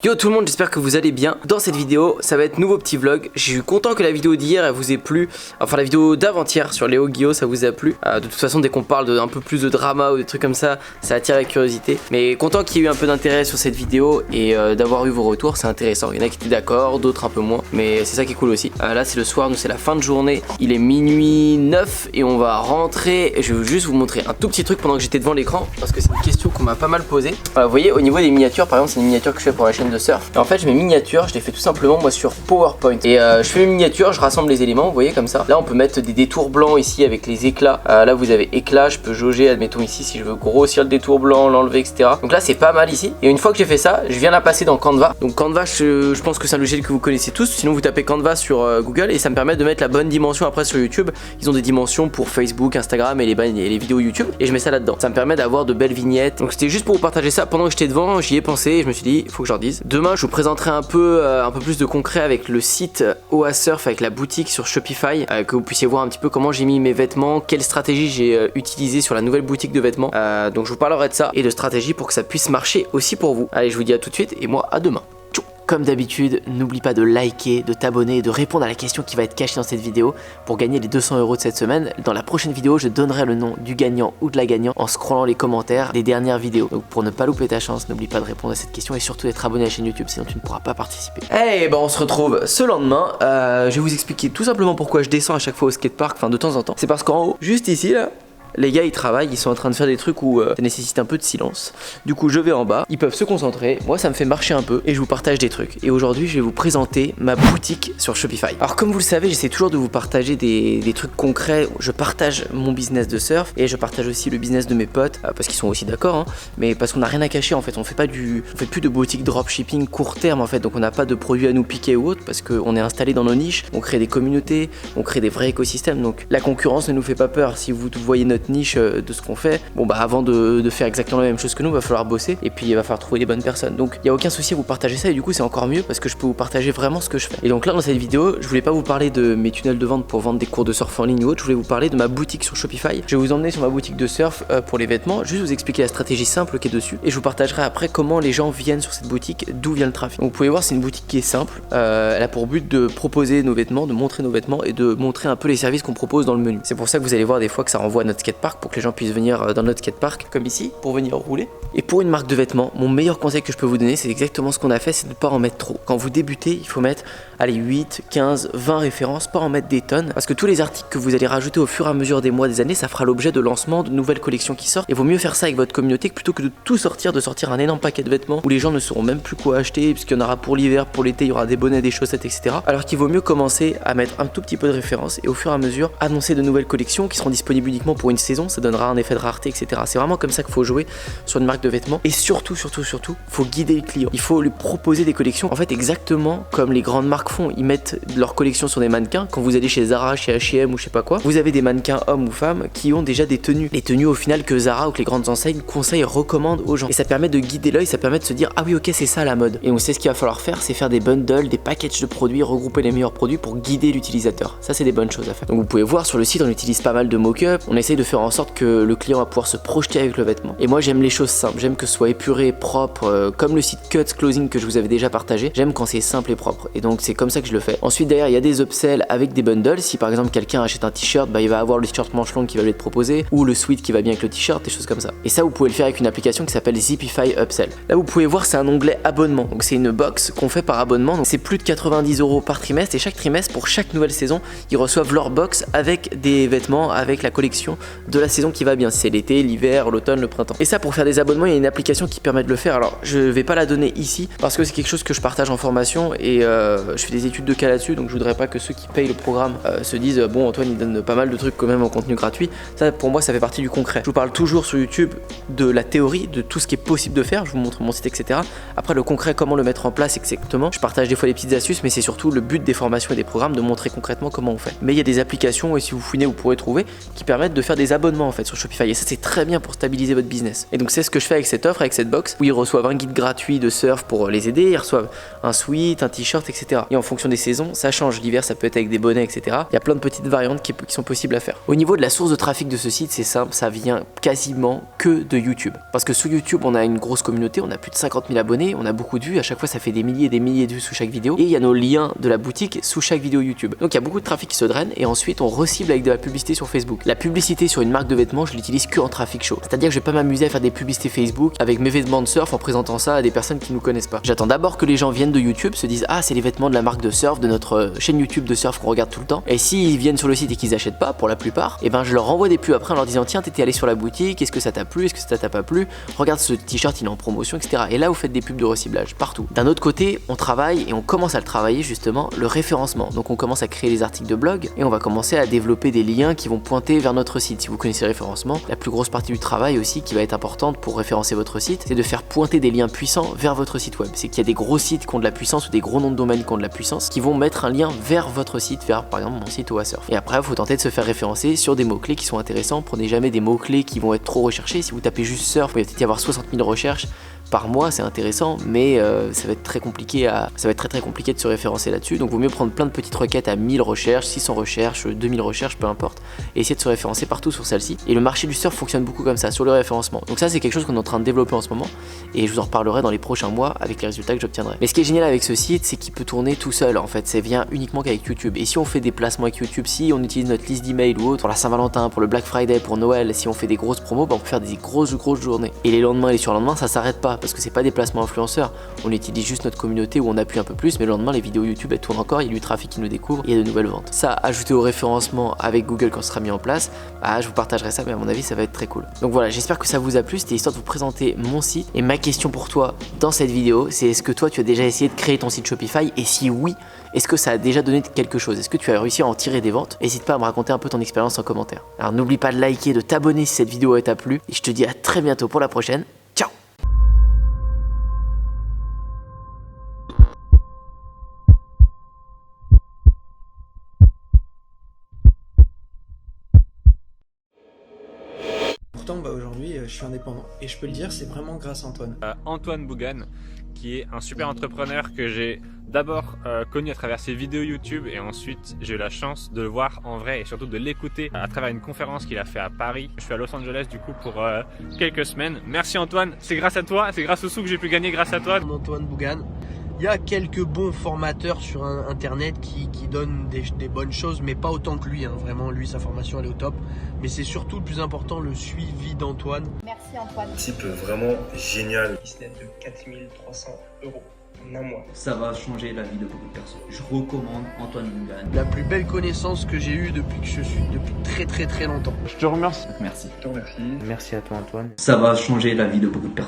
Yo tout le monde, j'espère que vous allez bien. Dans cette vidéo, ça va être nouveau petit vlog. Je suis content que la vidéo d'hier elle vous ait plu. Enfin la vidéo d'avant-hier sur Léo Guillot ça vous a plu. De toute façon dès qu'on parle d'un peu plus de drama ou des trucs comme ça attire la curiosité. Mais content qu'il y ait eu un peu d'intérêt sur cette vidéo et d'avoir eu vos retours, c'est intéressant. Il y en a qui étaient d'accord, d'autres un peu moins. Mais c'est ça qui est cool aussi. Là c'est le soir, nous c'est la fin de journée. Il est minuit 9 et on va rentrer. Je vais juste vous montrer un tout petit truc pendant que j'étais devant l'écran. Parce que c'est une question qu'on m'a pas mal posée. Vous voyez au niveau des miniatures, par exemple c'est une miniature que je fais pour la chaîne de surf. Et en fait, mes miniatures, je les fais tout simplement moi sur PowerPoint. Et je fais mes miniatures, je rassemble les éléments, vous voyez comme ça. Là, on peut mettre des détours blancs ici avec les éclats. Là, vous avez éclat, je peux jauger, admettons ici si je veux grossir le détour blanc, l'enlever, etc. Donc là, c'est pas mal ici. Et une fois que j'ai fait ça, je viens la passer dans Canva. Donc Canva, je pense que c'est un logiciel que vous connaissez tous. Sinon, vous tapez Canva sur Google et ça me permet de mettre la bonne dimension après sur YouTube. Ils ont des dimensions pour Facebook, Instagram et les vidéos YouTube. Et je mets ça là-dedans. Ça me permet d'avoir de belles vignettes. Donc c'était juste pour vous partager ça. Pendant que j'étais devant, j'y ai pensé et je me suis dit, il faut que je leur dise. Demain, je vous présenterai un peu plus de concret avec le site OA Surf, avec la boutique sur Shopify, que vous puissiez voir un petit peu comment j'ai mis mes vêtements, quelle stratégie j'ai utilisée sur la nouvelle boutique de vêtements. Donc je vous parlerai de ça et de stratégie pour que ça puisse marcher aussi pour vous. Allez, je vous dis à tout de suite et moi à demain. Comme d'habitude, n'oublie pas de liker, de t'abonner et de répondre à la question qui va être cachée dans cette vidéo pour gagner les 200 € de cette semaine. Dans la prochaine vidéo, je donnerai le nom du gagnant ou de la gagnante en scrollant les commentaires des dernières vidéos. Donc pour ne pas louper ta chance, n'oublie pas de répondre à cette question et surtout d'être abonné à la chaîne YouTube, sinon tu ne pourras pas participer. Et ben on se retrouve ce lendemain. Je vais vous expliquer tout simplement pourquoi je descends à chaque fois au skatepark, enfin de temps en temps. C'est parce qu'en haut, juste ici là, les gars ils travaillent, ils sont en train de faire des trucs où ça nécessite un peu de silence. Du coup je vais en bas, ils peuvent se concentrer, moi ça me fait marcher un peu et je vous partage des trucs. Et aujourd'hui je vais vous présenter ma boutique sur Shopify. Alors comme vous le savez, j'essaie toujours de vous partager des trucs concrets. Je partage mon business de surf et je partage aussi le business de mes potes parce qu'ils sont aussi d'accord hein, mais parce qu'on n'a rien à cacher en fait. On fait plus de boutique dropshipping court terme en fait, donc on n'a pas de produits à nous piquer ou autre parce qu'on est installé dans nos niches, on crée des communautés, on crée des vrais écosystèmes, donc la concurrence ne nous fait pas peur. Si vous voyez notre niche de ce qu'on fait, bon bah avant de faire exactement la même chose que nous, va falloir bosser et puis il va falloir trouver les bonnes personnes. Donc il n'y a aucun souci à vous partager ça et du coup c'est encore mieux parce que je peux vous partager vraiment ce que je fais. Et donc là dans cette vidéo, je voulais pas vous parler de mes tunnels de vente pour vendre des cours de surf en ligne ou autre, je voulais vous parler de ma boutique sur Shopify. Je vais vous emmener sur ma boutique de surf pour les vêtements, juste vous expliquer la stratégie simple qui est dessus et je vous partagerai après comment les gens viennent sur cette boutique, d'où vient le trafic. Donc vous pouvez voir, c'est une boutique qui est simple, elle a pour but de proposer nos vêtements, de montrer nos vêtements et de montrer un peu les services qu'on propose dans le menu. C'est pour ça que vous allez voir des fois que ça renvoie à notre skatepark pour que les gens puissent venir dans notre skatepark comme ici pour venir rouler. Et pour une marque de vêtements, mon meilleur conseil que je peux vous donner, c'est exactement ce qu'on a fait, c'est de ne pas en mettre trop. Quand vous débutez, il faut mettre 8, 15, 20 références, pas en mettre des tonnes parce que tous les articles que vous allez rajouter au fur et à mesure des mois, des années, ça fera l'objet de lancement de nouvelles collections qui sortent. Et vaut mieux faire ça avec votre communauté plutôt que de tout sortir, de sortir un énorme paquet de vêtements où les gens ne sauront même plus quoi acheter puisqu'il y en aura pour l'hiver, pour l'été, il y aura des bonnets, des chaussettes, etc. Alors qu'il vaut mieux commencer à mettre un tout petit peu de références et au fur et à mesure annoncer de nouvelles collections qui seront disponibles uniquement pour une saison, ça donnera un effet de rareté, etc. C'est vraiment comme ça qu'il faut jouer sur une marque de vêtements et surtout, faut guider le client. Il faut lui proposer des collections, en fait exactement comme les grandes marques font. Ils mettent leur collection sur des mannequins. Quand vous allez chez Zara, chez H&M ou je sais pas quoi, vous avez des mannequins hommes ou femmes qui ont déjà des tenues. Les tenues au final que Zara ou que les grandes enseignes conseillent et recommandent aux gens. Et ça permet de guider l'œil, ça permet de se dire ah oui ok c'est ça la mode. Et on sait ce qu'il va falloir faire, c'est faire des bundles, des packages de produits, regrouper les meilleurs produits pour guider l'utilisateur. Ça c'est des bonnes choses à faire. Donc vous pouvez voir sur le site on utilise pas mal de mock-up, on essaye de faire en sorte que le client va pouvoir se projeter avec le vêtement. Et moi j'aime les choses simples, j'aime que ce soit épuré, propre, comme le site Cuts Closing que je vous avais déjà partagé. J'aime quand c'est simple et propre et donc c'est comme ça que je le fais. Ensuite derrière il y a des upsells avec des bundles. Si par exemple quelqu'un achète un t-shirt, bah il va avoir le t-shirt manche longue qui va lui être proposé ou le sweat qui va bien avec le t-shirt, des choses comme ça. Et ça vous pouvez le faire avec une application qui s'appelle Zipify Upsell. Là vous pouvez voir c'est un onglet abonnement. Donc c'est une box qu'on fait par abonnement. Donc c'est plus de 90 € par trimestre et chaque trimestre pour chaque nouvelle saison ils reçoivent leur box avec des vêtements, avec la collection de la saison qui va bien. C'est l'été, l'hiver, l'automne, le printemps. Et ça pour faire des abonnements il y a une application qui permet de le faire. Alors je vais pas la donner ici parce que c'est quelque chose que je partage en formation et je fais des études de cas là-dessus, donc je voudrais pas que ceux qui payent le programme se disent bon Antoine il donne pas mal de trucs quand même en contenu gratuit. Ça pour moi ça fait partie du concret. Je vous parle toujours sur YouTube de la théorie, de tout ce qui est possible de faire, je vous montre mon site etc. Après le concret, comment le mettre en place exactement, je partage des fois des petites astuces mais c'est surtout le but des formations et des programmes de montrer concrètement comment on fait. Mais il y a des applications et si vous fouinez vous pourrez trouver qui permettent de faire des des abonnements en fait sur Shopify et ça c'est très bien pour stabiliser votre business. Et donc c'est ce que je fais avec cette offre, avec cette box où ils reçoivent un guide gratuit de surf pour les aider, ils reçoivent un sweat, un t-shirt, etc. Et en fonction des saisons, ça change. L'hiver ça peut être avec des bonnets, etc. Il y a plein de petites variantes qui sont possibles à faire. Au niveau de la source de trafic de ce site, c'est simple, ça vient quasiment que de YouTube. Parce que sur YouTube, on a une grosse communauté, on a plus de 50 000 abonnés, on a beaucoup de vues, à chaque fois ça fait des milliers et des milliers de vues sous chaque vidéo. Et il y a nos liens de la boutique sous chaque vidéo YouTube. Donc il y a beaucoup de trafic qui se draine et ensuite on recible avec de la publicité sur Facebook. La publicité sur une marque de vêtements, je l'utilise que en trafic chaud. C'est-à-dire que je vais pas m'amuser à faire des publicités Facebook avec mes vêtements de surf en présentant ça à des personnes qui nous connaissent pas. J'attends d'abord que les gens viennent de YouTube, se disent ah c'est les vêtements de la marque de surf, de notre chaîne YouTube de surf qu'on regarde tout le temps. Et s'ils viennent sur le site et qu'ils achètent pas, pour la plupart, et ben je leur renvoie des pubs après en leur disant tiens t'étais allé sur la boutique, est-ce que ça t'a plu, est-ce que ça t'a pas plu, regarde ce t-shirt il est en promotion, etc. Et là vous faites des pubs de reciblage partout. D'un autre côté, on travaille et on commence à le travailler justement le référencement. Donc on commence à créer des articles de blog et on va commencer à développer des liens qui vont pointer vers notre site. Si vous connaissez le référencement, la plus grosse partie du travail aussi qui va être importante pour référencer votre site, c'est de faire pointer des liens puissants vers votre site web. C'est qu'il y a des gros sites qui ont de la puissance ou des gros noms de domaine qui ont de la puissance qui vont mettre un lien vers votre site, vers par exemple mon site OASurf. Et après, il faut tenter de se faire référencer sur des mots-clés qui sont intéressants. Prenez jamais des mots-clés qui vont être trop recherchés. Si vous tapez juste surf, il va peut-être y avoir 60 000 recherches par mois, c'est intéressant, mais ça va être très compliqué très compliqué de se référencer là-dessus. Donc vaut mieux prendre plein de petites requêtes à 1000 recherches, 600 recherches, 2000 recherches, peu importe, et essayer de se référencer partout sur celle-ci. Et le marché du surf fonctionne beaucoup comme ça, sur le référencement. Donc ça c'est quelque chose qu'on est en train de développer en ce moment et je vous en reparlerai dans les prochains mois avec les résultats que j'obtiendrai. Mais ce qui est génial avec ce site, c'est qu'il peut tourner tout seul en fait, ça vient uniquement qu'avec YouTube. Et si on fait des placements avec YouTube, si on utilise notre liste d'emails ou autre pour la Saint-Valentin, pour le Black Friday, pour Noël, si on fait des grosses promos, on peut faire des grosses journées. Et les lendemains et les surlendemains, ça s'arrête pas parce que c'est pas des placements influenceurs, on utilise juste notre communauté où on appuie un peu plus, mais le lendemain les vidéos YouTube elles tournent encore, il y a du trafic qui nous découvre, il y a de nouvelles ventes. Ça, ajouté au référencement avec Google quand ce sera mis en place, je vous partagerai ça, mais à mon avis ça va être très cool. Donc voilà, j'espère que ça vous a plu, c'était histoire de vous présenter mon site. Et ma question pour toi dans cette vidéo, c'est est-ce que toi tu as déjà essayé de créer ton site Shopify, et si oui, est-ce que ça a déjà donné quelque chose? Est-ce que tu as réussi à en tirer des ventes? N'hésite pas à me raconter un peu ton expérience en commentaire. Alors n'oublie pas de liker, de t'abonner si cette vidéo t'a plu, et je te dis à très bientôt pour la prochaine. Ciao. Aujourd'hui, je suis indépendant et je peux le dire, c'est vraiment grâce à Antoine. Antoine Bougan, qui est un super entrepreneur que j'ai d'abord connu à travers ses vidéos YouTube et ensuite j'ai eu la chance de le voir en vrai et surtout de l'écouter à travers une conférence qu'il a fait à Paris. Je suis à Los Angeles du coup pour quelques semaines. Merci Antoine, c'est grâce à toi, c'est grâce aux sous que j'ai pu gagner grâce à toi. Antoine Bougan. Il y a quelques bons formateurs sur internet qui donnent des bonnes choses, mais pas autant que lui, hein. Vraiment, lui, sa formation elle est au top. Mais c'est surtout le plus important, le suivi d'Antoine. Merci Antoine. Type vraiment génial. Business de 4300 € en un mois. Ça va changer la vie de beaucoup de personnes. Je recommande Antoine Bougan. La plus belle connaissance que j'ai eue depuis que je suis, depuis très longtemps. Je te remercie. Merci. Je te remercie. Merci à toi Antoine. Ça va changer la vie de beaucoup de personnes.